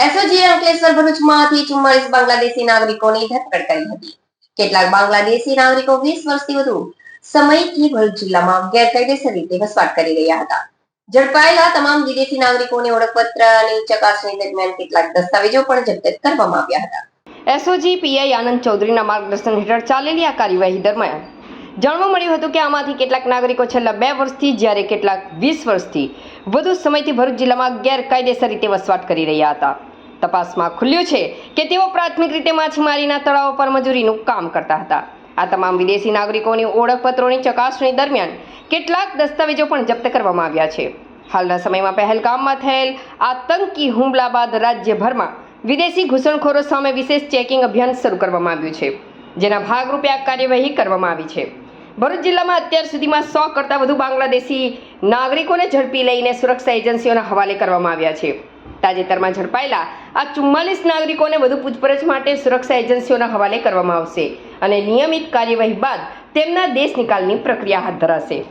એસઓજીએ અંકલેશ્વર ભરૂચમાંથી 44 બાંગ્લાદેશી નાગરિકોની ધરપકડ કરી હતી. કેટલાક બાંગ્લાદેશી નાગરિકો 20 વર્ષથી વધુ સમયથી ભરૂચ જિલ્લામાં ગેરકાયદેસર રીતે વસવાટ કરી રહ્યા હતા. ઝડપાયેલા તમામ વિદેશી નાગરિકોની ઓળખપત્રની ચકાસણી દરમિયાન કેટલાક દસ્તાવેજો પણ જપ્ત કરવામાં આવ્યા હતા. એસઓજી પીઆઈ આનંદ ચૌધરીના માર્ગદર્શન હેઠળ ચાલેલી આ કાર્યવાહી દરમિયાન જાણવા મળ્યું હતું કે આમાંથી કેટલાક નાગરિકો છેલ્લા 2 વર્ષથી જ્યારે કેટલાક 20 વર્ષથી વધુ સમયથી ભરૂચ જિલ્લામાં ગેરકાયદેસર રીતે વસવાટ કરી રહ્યા હતા. તપાસમાં ખુલ્યું છે કે તેઓ પ્રાથમિક રીતે માછીમારીના તળાવો પર મજૂરીનું કામ કરતા હતા. આ તમામ વિદેશી નાગરિકોની ઓળખપત્રોની ચકાસણી દરમિયાન કેટલાક દસ્તાવેજો પણ જપ્ત કરવામાં આવ્યા છે. હાલના સમયમાં પહેલગામમાં થયેલ આતંકી હુમલા બાદ રાજ્યભરમાં વિદેશી ઘૂસણખોરો સામે વિશેષ ચેકિંગ અભિયાન શરૂ કરવામાં આવ્યું છે, જેના ભાગરૂપે આ કાર્યવાહી કરવામાં આવી છે. ભરૂચ જિલ્લામાં અત્યાર સુધીમાં 100 કરતાં વધુ બાંગ્લાદેશી નાગરિકોને ઝડપી લઈને સુરક્ષા એજન્સીઓના હવાલે કરવામાં આવ્યા છે. તાજેતરમાં ઝડપાયેલા આ 44 નાગરિકોને વધુ પૂછપરછ માટે સુરક્ષા એજન્સીઓના હવાલે કરવામાં આવશે અને નિયમિત કાર્યવાહી બાદ તેમના દેશ નિકાલની પ્રક્રિયા હાથ ધરાશે.